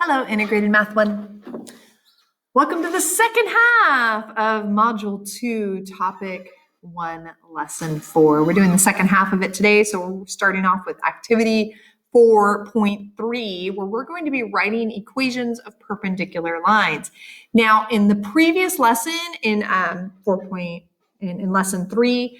Hello, Integrated Math 1. Welcome to the second half of Module 2, Topic 1, Lesson 4. We're doing the second half of it today, so we're starting off with Activity 4.3, where we're going to be writing equations of perpendicular lines. Now, in the previous lesson, in Lesson 3,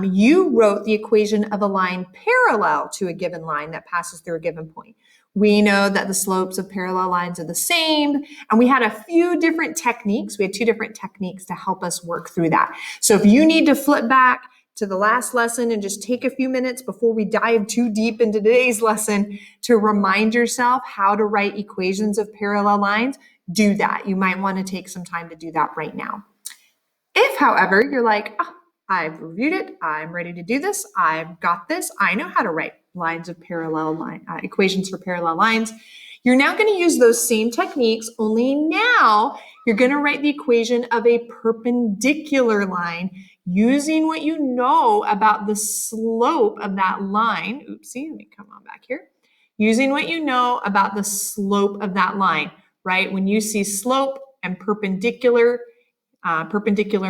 you wrote the equation of a line parallel to a given line that passes through a given point. We know that the slopes of parallel lines are the same, and we had a few different techniques. We had two different techniques to help us work through that. So if you need to flip back to the last lesson and just take a few minutes before we dive too deep into today's lesson to remind yourself how to write equations of parallel lines, do that. You might want to take some time to do that right now. If, however, you're like, oh, I've reviewed it, I'm ready to do this, I've got this, I know how to write equations for parallel lines, you're now going to use those same techniques, only now you're going to write the equation of a perpendicular line using what you know about the slope of that line. Oopsie, let me come on back here. Using what you know about the slope of that line, right? When you see slope and perpendicular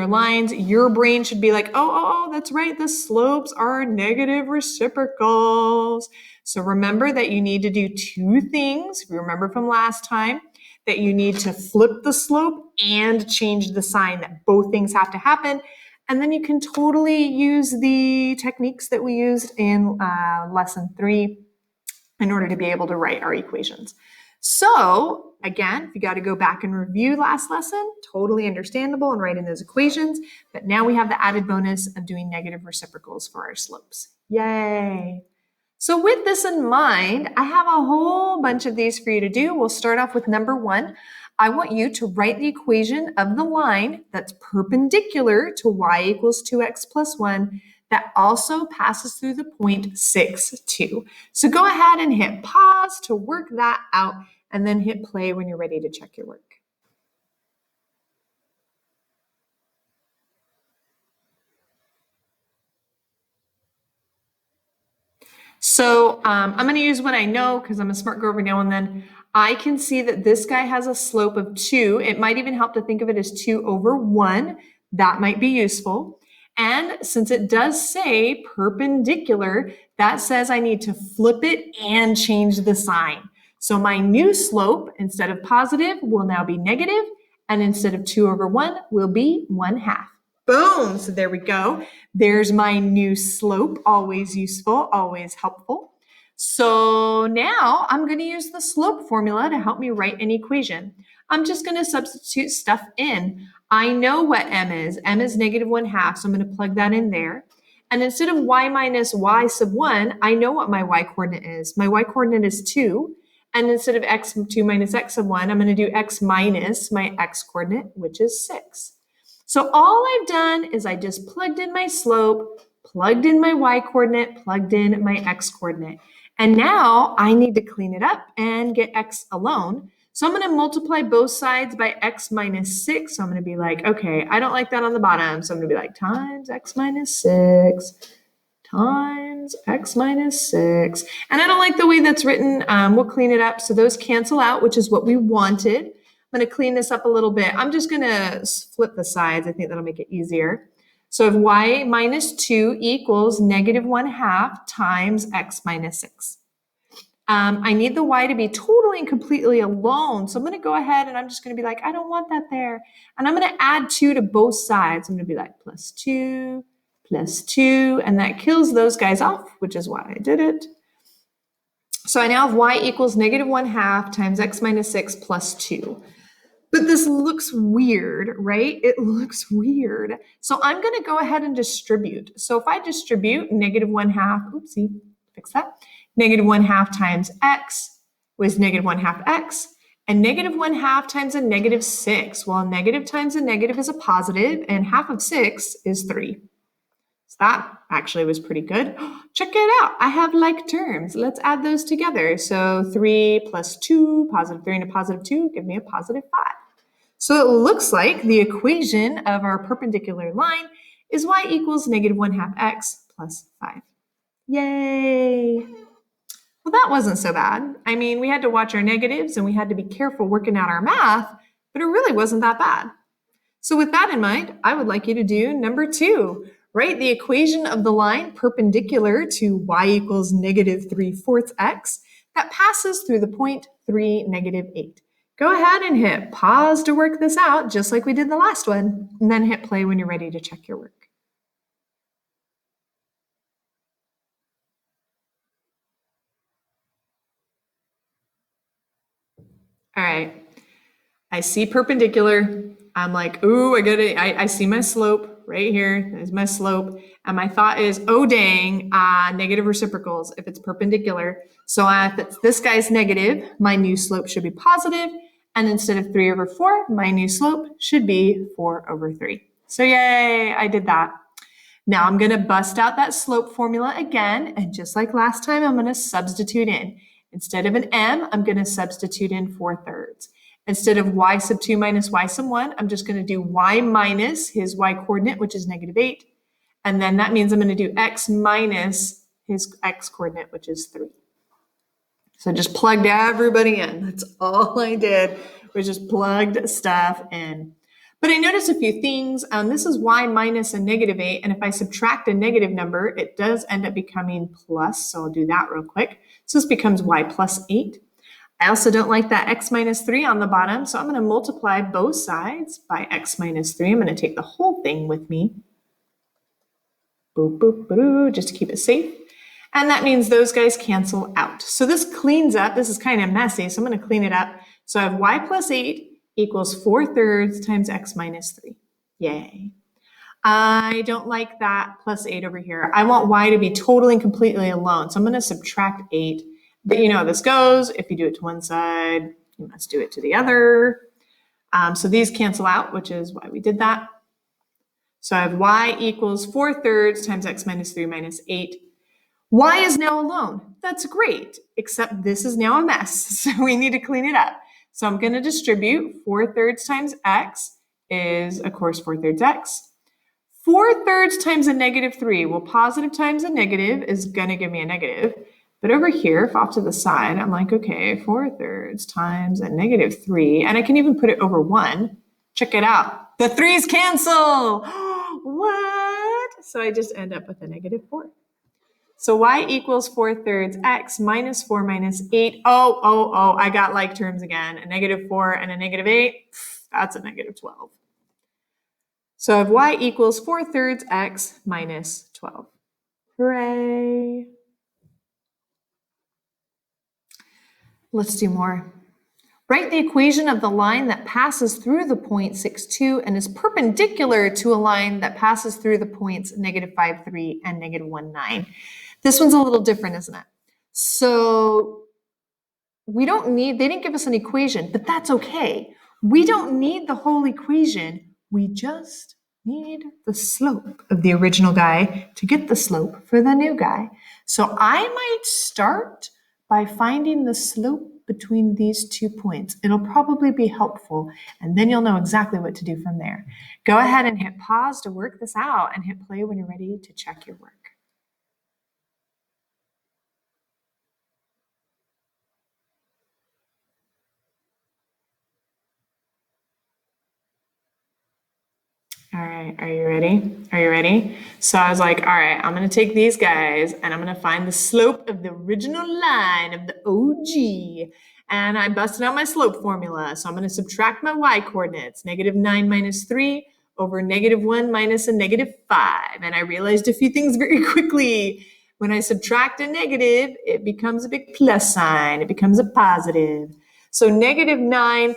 lines, your brain should be like, oh, that's right, the slopes are negative reciprocals. So remember that you need to do two things. If you remember from last time, that you need to flip the slope and change the sign, that both things have to happen. And then you can totally use the techniques that we used in Lesson 3 in order to be able to write our equations. So again, if you got to go back and review last lesson, totally understandable in writing those equations, but now we have the added bonus of doing negative reciprocals for our slopes. Yay! So with this in mind, I have a whole bunch of these for you to do. We'll start off with number 1. I want you to write the equation of the line that's perpendicular to y equals 2x plus 1 that also passes through the point 6, 2. So go ahead and hit pause to work that out, and then hit play when you're ready to check your work. So I'm going to use what I know because I'm a smart girl every now and then. I can see that this guy has a slope of 2. It might even help to think of it as 2 over 1. That might be useful. And since it does say perpendicular, that says I need to flip it and change the sign. So my new slope, instead of positive, will now be negative, and instead of 2 over 1, will be 1/2. Boom, so there we go. There's my new slope, always useful, always helpful. So now I'm going to use the slope formula to help me write an equation. I'm just going to substitute stuff in. I know what m is. M is negative 1/2, so I'm going to plug that in there. And instead of y minus y sub 1, I know what my y coordinate is. My y coordinate is 2. And instead of x2 minus x sub 1, I'm going to do x minus my x coordinate, which is 6. So all I've done is I just plugged in my slope, plugged in my y coordinate, plugged in my x coordinate. And now I need to clean it up and get x alone. So I'm going to multiply both sides by x minus 6. So I'm going to be like, okay, I don't like that on the bottom. So I'm going to be like times x minus 6 times x minus 6. And I don't like the way that's written. We'll clean it up. So those cancel out, which is what we wanted. I'm going to clean this up a little bit. I'm just going to flip the sides. I think that'll make it easier. So if y minus 2 equals negative 1/2 times x minus 6. I need the y to be totally and completely alone. So I'm going to go ahead and I'm just going to be like, I don't want that there. And I'm going to add 2 to both sides. I'm going to be like plus 2, and that kills those guys off, which is why I did it. So I now have y equals negative 1/2 times x minus 6 plus 2. But this looks weird, right? It looks weird. So I'm going to go ahead and distribute. So if I distribute negative 1/2, oopsie, fix that. Negative 1/2 times x was negative 1/2 x, and negative 1/2 times a negative 6. Well, negative times a negative is a positive, and half of 6 is 3. So that actually was pretty good. Check it out. I have like terms. Let's add those together. So 3 plus 2, positive 3 and a positive 2, give me a positive 5. So it looks like the equation of our perpendicular line is y equals negative 1/2 x plus 5. Yay! Well, that wasn't so bad. I mean, we had to watch our negatives and we had to be careful working out our math, but it really wasn't that bad. So with that in mind, I would like you to do number 2. Write the equation of the line perpendicular to y equals negative 3/4 x that passes through the point 3, negative 8. Go ahead and hit pause to work this out, just like we did the last one, and then hit play when you're ready to check your work. All right. I see perpendicular. I'm like, ooh, I see my slope right here. There's my slope. And my thought is, oh, dang, negative reciprocals if it's perpendicular. So if this guy's negative, my new slope should be positive. And instead of 3/4, my new slope should be 4/3. So yay, I did that. Now I'm going to bust out that slope formula again. And just like last time, I'm going to substitute in. Instead of an m, I'm going to substitute in 4/3. Instead of y sub 2 minus y sub 1, I'm just going to do y minus his y coordinate, which is negative 8. And then that means I'm going to do x minus his x coordinate, which is 3. So just plugged everybody in. That's all I did, was just plugged stuff in. But I noticed a few things. This is y minus a negative 8. And if I subtract a negative number, it does end up becoming plus. So I'll do that real quick. So this becomes y plus 8. I also don't like that x minus 3 on the bottom, so I'm going to multiply both sides by x minus 3. I'm going to take the whole thing with me. Boop, boop, boop, just to keep it safe. And that means those guys cancel out. So this cleans up. This is kind of messy, so I'm going to clean it up. So I have y plus 8 equals 4/3 times x minus 3. Yay. I don't like that plus 8 over here. I want y to be totally and completely alone, so I'm going to subtract 8. But you know how this goes. If you do it to one side, you must do it to the other. So these cancel out, which is why we did that. So I have y equals 4/3 times x minus 3 minus 8. Y is now alone. That's great, except this is now a mess. So we need to clean it up. So I'm going to distribute 4/3 times x is, of course, 4/3 x. 4/3 times a negative 3. Well, positive times a negative is going to give me a negative. But over here, if off to the side, I'm like, okay, 4/3 times a negative 3. And I can even put it over 1. Check it out. The 3's cancel. What? So I just end up with a negative 4. So y equals 4/3 x minus 4 minus 8. Oh, I got like terms again. A negative 4 and a negative 8. That's a negative 12. So I have y equals 4/3 x minus 12. Hooray. Let's do more. Write the equation of the line that passes through the point 6, 2 and is perpendicular to a line that passes through the points negative 5, 3 and negative 1, 9. This one's a little different, isn't it? So they didn't give us an equation, but that's okay. We don't need the whole equation. We just need the slope of the original guy to get the slope for the new guy. So I might start by finding the slope between these 2 points. It'll probably be helpful, and then you'll know exactly what to do from there. Go ahead and hit pause to work this out and hit play when you're ready to check your work. All right, are you ready? Are you ready? So I was like, all right, I'm going to take these guys and I'm going to find the slope of the original line of the OG. And I busted out my slope formula. So I'm going to subtract my y coordinates, negative 9 minus 3 over negative 1 minus a negative 5. And I realized a few things very quickly. When I subtract a negative, it becomes a big plus sign. It becomes a positive. So negative 9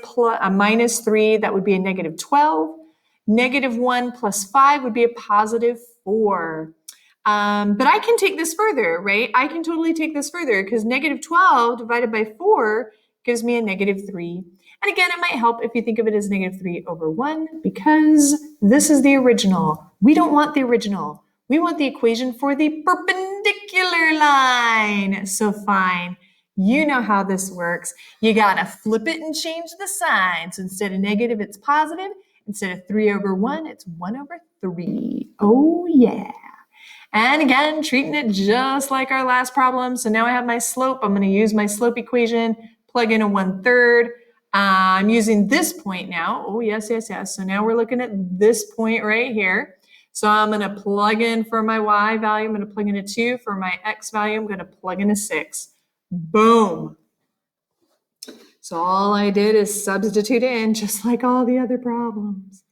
minus 3, that would be a negative 12. Negative 1 plus 5 would be a positive 4. But I can take this further, right? I can totally take this further because negative 12 divided by 4 gives me a negative 3. And again, it might help if you think of it as negative 3 over 1 because this is the original. We don't want the original. We want the equation for the perpendicular line. So fine. You know how this works. You got to flip it and change the sign. So instead of negative, it's positive. Instead of 3 over 1, it's 1 over 3. Oh, yeah. And again, treating it just like our last problem. So now I have my slope. I'm going to use my slope equation, plug in a 1/3. I'm using this point now. Oh, yes, yes, yes. So now we're looking at this point right here. So I'm going to plug in for my y value. I'm going to plug in a 2. For my x value, I'm going to plug in a 6. Boom. So all I did is substitute it in just like all the other problems.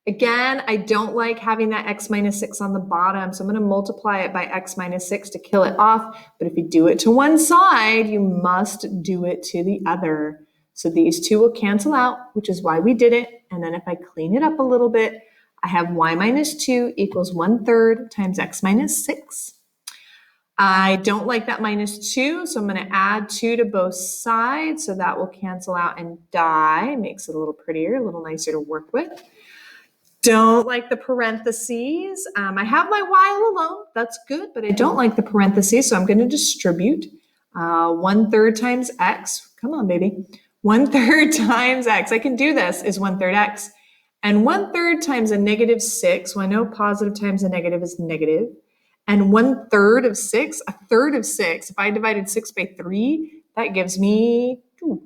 Again, I don't like having that x minus 6 on the bottom, so I'm going to multiply it by x minus 6 to kill it off. But if you do it to one side, you must do it to the other. So these two will cancel out, which is why we did it. And then if I clean it up a little bit, I have y minus 2 equals 1/3 times x minus 6. I don't like that minus 2, so I'm going to add 2 to both sides, so that will cancel out and die. Makes it a little prettier, a little nicer to work with. Don't like the parentheses. I have my y all alone. That's good, but I don't like the parentheses, so I'm going to distribute 1/3 times x. Come on, baby. 1/3 times x. I can do this is 1/3 x. And 1/3 times a negative 6. Well, I know positive times a negative is negative. And 1/3 of 6, a third of 6. If I divided 6 by 3, that gives me 2.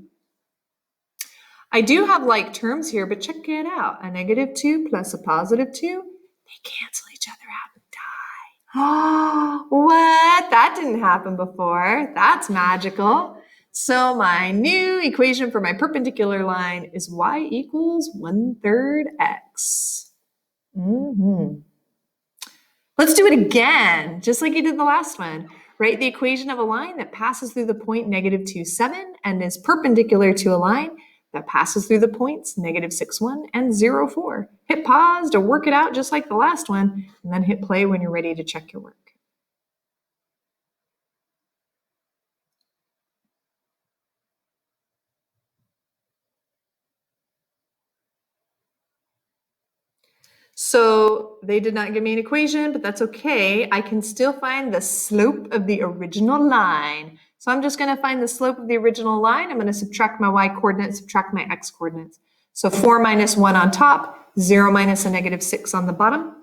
I do have like terms here, but check it out. A negative 2 plus a positive 2, they cancel each other out and die. Oh, what? That didn't happen before. That's magical. So my new equation for my perpendicular line is y equals 1/3 x. Let's do it again, just like you did the last one. Write the equation of a line that passes through the point negative 2, 7 and is perpendicular to a line that passes through the points negative 6, 1 and 0, 4. Hit pause to work it out just like the last one, and then hit play when you're ready to check your work. So they did not give me an equation, but that's okay. I can still find the slope of the original line. So I'm just going to find the slope of the original line. I'm going to subtract my y coordinates, subtract my x coordinates. So 4 minus 1 on top, 0 minus a negative 6 on the bottom.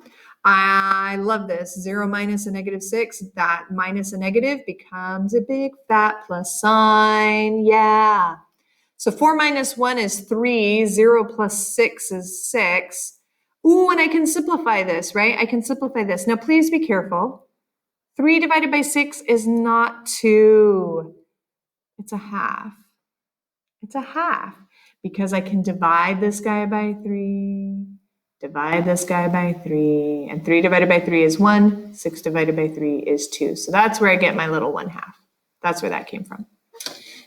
I love this. 0 minus a negative 6, that minus a negative becomes a big fat plus sign. Yeah. So 4 minus 1 is 3. 0 plus 6 is 6. Ooh, and I can simplify this, right? I can simplify this. Now, please be careful. 3 divided by 6 is not 2. It's a half. It's a half because I can divide this guy by 3, divide this guy by 3, and 3 divided by 3 is 1. 6 divided by 3 is 2. So that's where I get my little 1/2. That's where that came from.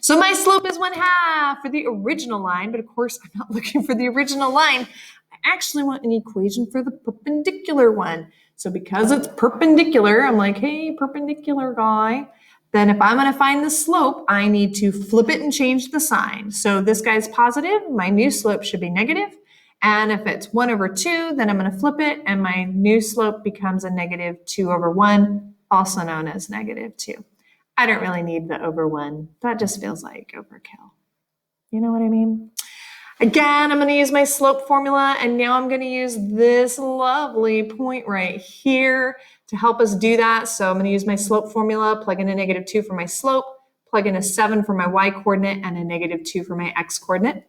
So my slope is 1/2 for the original line, but of course I'm not looking for the original line. I actually want an equation for the perpendicular one. So because it's perpendicular, I'm like, hey, perpendicular guy. Then if I'm going to find the slope, I need to flip it and change the sign. So this guy's positive, my new slope should be negative. And if it's 1/2, then I'm going to flip it, and my new slope becomes a negative 2/1, also known as negative 2. I don't really need the over 1. That just feels like overkill. You know what I mean? Again, I'm going to use my slope formula, and now I'm going to use this lovely point right here to help us do that. So I'm going to use my slope formula, plug in a negative 2 for my slope, plug in a 7 for my y coordinate, and a negative 2 for my x coordinate.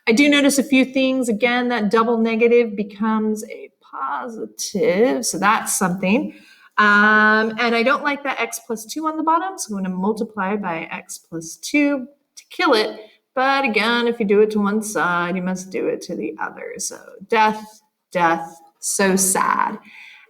I do notice a few things. Again, that double negative becomes a positive, so that's something. And I don't like that x plus 2 on the bottom, so I'm going to multiply by x plus 2 to kill it. But again, if you do it to one side, you must do it to the other. So death, death, so sad.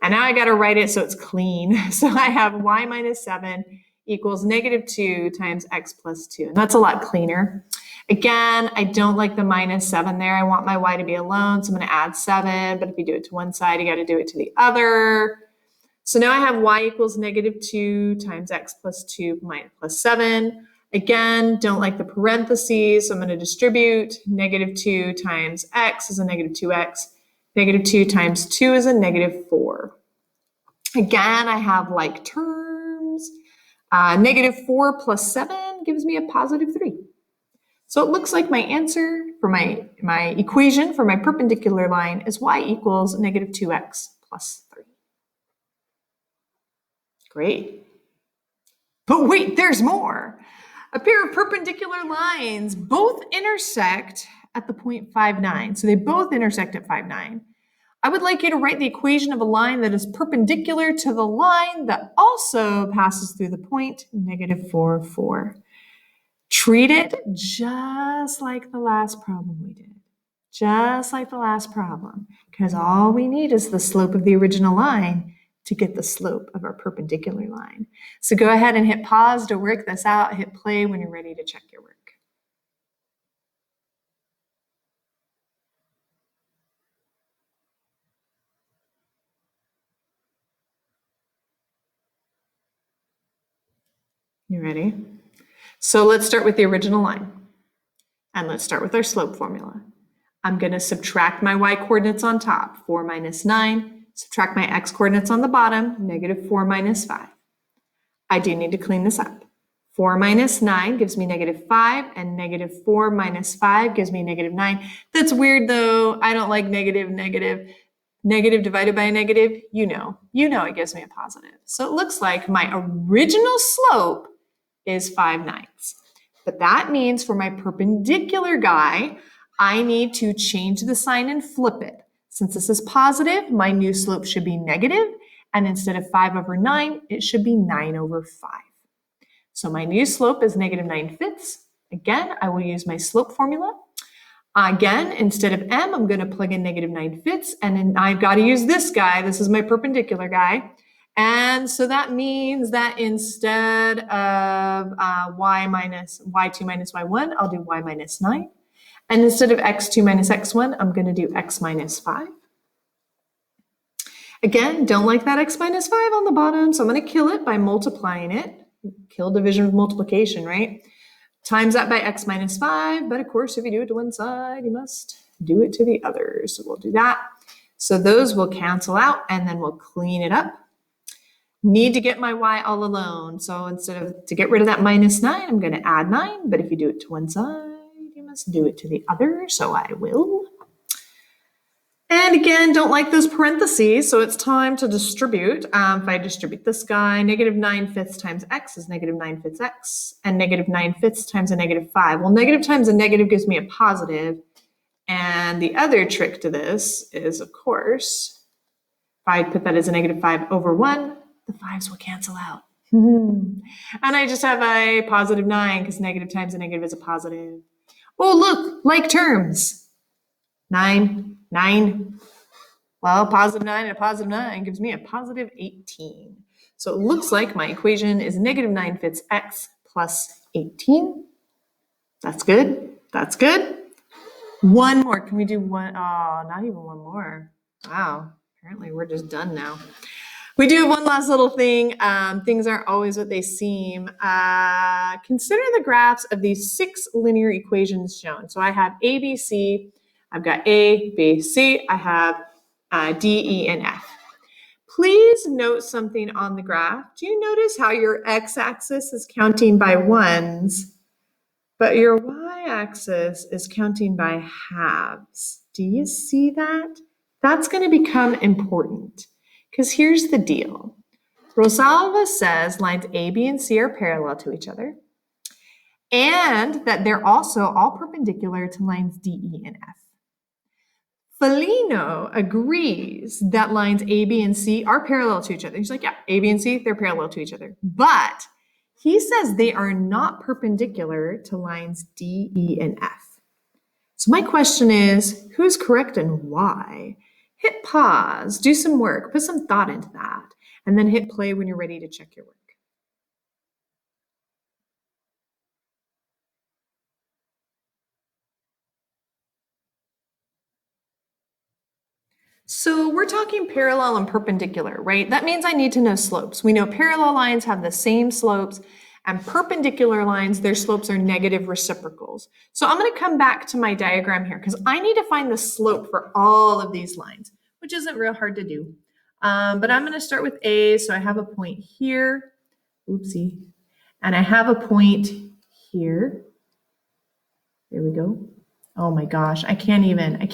And now I got to write it so it's clean. So I have y minus 7 equals negative 2 times x plus 2. And that's a lot cleaner. Again, I don't like the minus 7 there. I want my y to be alone, so I'm going to add 7. But if you do it to one side, you got to do it to the other. So now I have y equals negative 2 times x plus 2 plus 7. Again, don't like the parentheses, so I'm going to distribute. Negative 2 times x is a negative 2x. Negative 2 times 2 is a negative 4. Again, I have like terms. Negative 4 plus 7 gives me a positive 3. So it looks like my answer for my equation for my perpendicular line is y equals negative 2x plus 3. Great. But wait, there's more. A pair of perpendicular lines both intersect at the point 5,9. So they both intersect at 5,9. I would like you to write the equation of a line that is perpendicular to the line that also passes through the point -4, 4. Treat it just like the last problem we did. Just like the last problem, because all we need is the slope of the original line to get the slope of our perpendicular line. So go ahead and hit pause to work this out. Hit play when you're ready to check your work. You ready? So let's start with the original line. And let's start with our slope formula. I'm going to subtract my y coordinates on top, 4 minus 9. Subtract my x coordinates on the bottom, -4 minus 5. I do need to clean this up. 4 minus 9 gives me -5, and -4 minus 5 gives me -9. That's weird though. I don't like negative. Negative divided by a negative, you know it gives me a positive. So it looks like my original slope is 5/9. But that means for my perpendicular guy, I need to change the sign and flip it. Since this is positive, my new slope should be negative, and instead of 5/9, it should be 9/5. So my new slope is -9/5. Again, I will use my slope formula. Again, instead of m, I'm going to plug in -9/5, and then I've got to use this guy. This is my perpendicular guy. And so that means that instead of y2 minus y1, I'll do y minus 9. And instead of x2 minus x1, I'm going to do x minus 5. Again, don't like that x minus 5 on the bottom, so I'm going to kill it by multiplying it. Kill division with multiplication, right? Times that by x minus 5, but of course, if you do it to one side, you must do it to the other. So we'll do that. So those will cancel out, and then we'll clean it up. Need to get my y all alone. So to get rid of that -9, I'm going to add 9. But if you do it to one side, you must do it to the other. So I will. And again, don't like those parentheses. So it's time to distribute. If I distribute this guy, -9/5 times x is -9/5 x. And -9/5 times a -5. Well, negative times a negative gives me a positive. And the other trick to this is, of course, if I put that as a -5/1, the 5s will cancel out. And I just have a +9 because negative times a negative is a positive. Oh, look, like terms. 9, 9. Well, +9 and a +9 gives me a +18. So it looks like my equation is -9/5 x plus 18. That's good. That's good. One more. Can we do one? Oh, not even one more. Wow. Apparently we're just done now. We do have one last little thing. Things aren't always what they seem. Consider the graphs of these 6 linear equations shown. So I have A, B, C. I've got A, B, C. I have D, E, and F. Please note something on the graph. Do you notice how your x-axis is counting by ones, but your y-axis is counting by halves? Do you see that? That's going to become important. Because here's the deal. Rosalva says lines A, B, and C are parallel to each other, and that they're also all perpendicular to lines D, E, and F. Foligno agrees that lines A, B, and C are parallel to each other. He's like, yeah, A, B, and C, they're parallel to each other. But he says they are not perpendicular to lines D, E, and F. So my question is, who's correct and why? Hit pause, do some work, put some thought into that, and then hit play when you're ready to check your work. So we're talking parallel and perpendicular, right? That means I need to know slopes. We know parallel lines have the same slopes, and perpendicular lines, their slopes are negative reciprocals. So I'm going to come back to my diagram here because I need to find the slope for all of these lines, which isn't real hard to do. But I'm going to start with A. So I have a point here. Oopsie. And I have a point here. There we go. Oh my gosh, I can't even.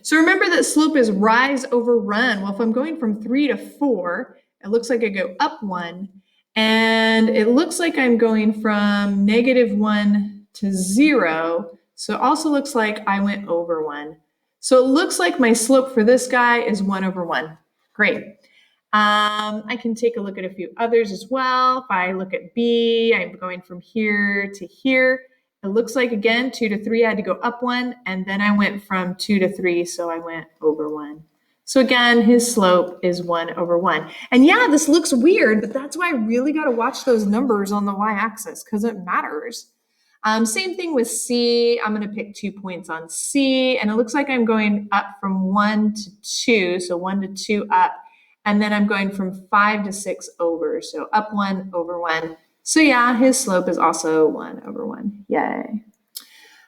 So remember that slope is rise over run. Well, if I'm going from 3 to 4, It looks like I go up 1. And it looks like I'm going from -1 to 0. So it also looks like I went over 1. So it looks like my slope for this guy is 1 over 1. Great. I can take a look at a few others as well. If I look at B, I'm going from here to here. It looks like, again, 2 to 3, I had to go up 1, and then I went from 2 to 3, so I went over 1. So again, his slope is 1 over 1. And yeah, this looks weird, but that's why I really got to watch those numbers on the y-axis because it matters. Same thing with C. I'm going to pick 2 points on C, and it looks like I'm going up from 1 to 2, so 1 to 2 up, and then I'm going from 5 to 6 over, so up 1 over 1. So yeah, his slope is also 1 over 1. Yay.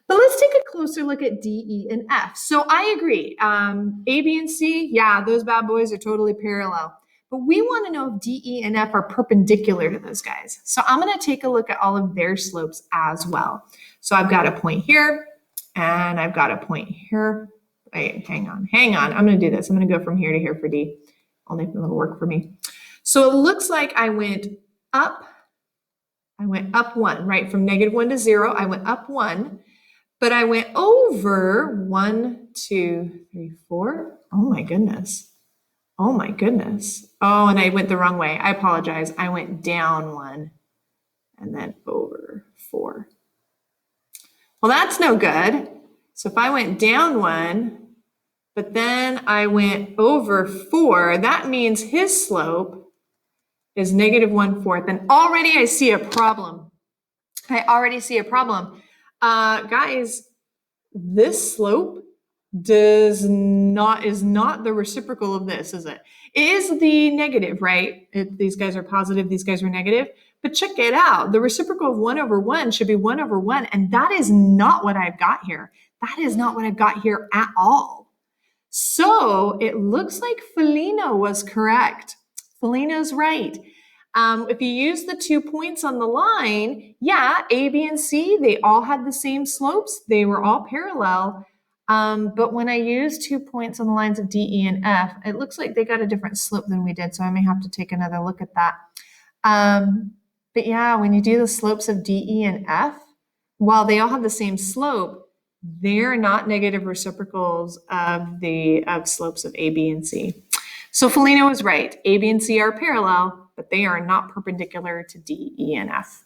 But let's take a closer look at D, E, and F. So I agree. A, B, and C, yeah, those bad boys are totally parallel. But we want to know if D, E, and F are perpendicular to those guys. So I'm going to take a look at all of their slopes as well. So I've got a point here, and I've got a point here. Wait, hang on. I'm going to do this. I'm going to go from here to here for D. Only if it'll work for me. So it looks like I went up 1, right? From -1 to 0, I went up 1. But I went over 1, 2, 3, 4. Oh my goodness. Oh, and I went the wrong way. I apologize. I went down 1 and then over 4. Well, that's no good. So if I went down 1, but then I went over 4, that means his slope is -1/4. And already I see a problem. Guys, this slope is not the reciprocal of this, is it? It is the negative, right? These guys are positive, these guys are negative. But check it out. The reciprocal of 1 over 1 should be 1 over 1. And that is not what I've got here. That is not what I've got here at all. So it looks like Felina was correct. Felina's right. If you use the 2 points on the line, yeah, A, B, and C, they all had the same slopes. They were all parallel. But when I use 2 points on the lines of D, E, and F, it looks like they got a different slope than we did. So I may have to take another look at that. But yeah, when you do the slopes of D, E, and F, while they all have the same slope, they're not negative reciprocals of slopes of A, B, and C. So Felina was right. A, B, and C are parallel, but they are not perpendicular to D, E, and F.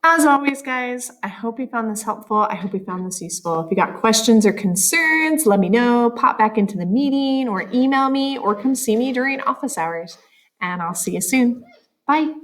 As always, guys, I hope you found this helpful. I hope you found this useful. If you got questions or concerns, let me know. Pop back into the meeting or email me or come see me during office hours. And I'll see you soon. Bye.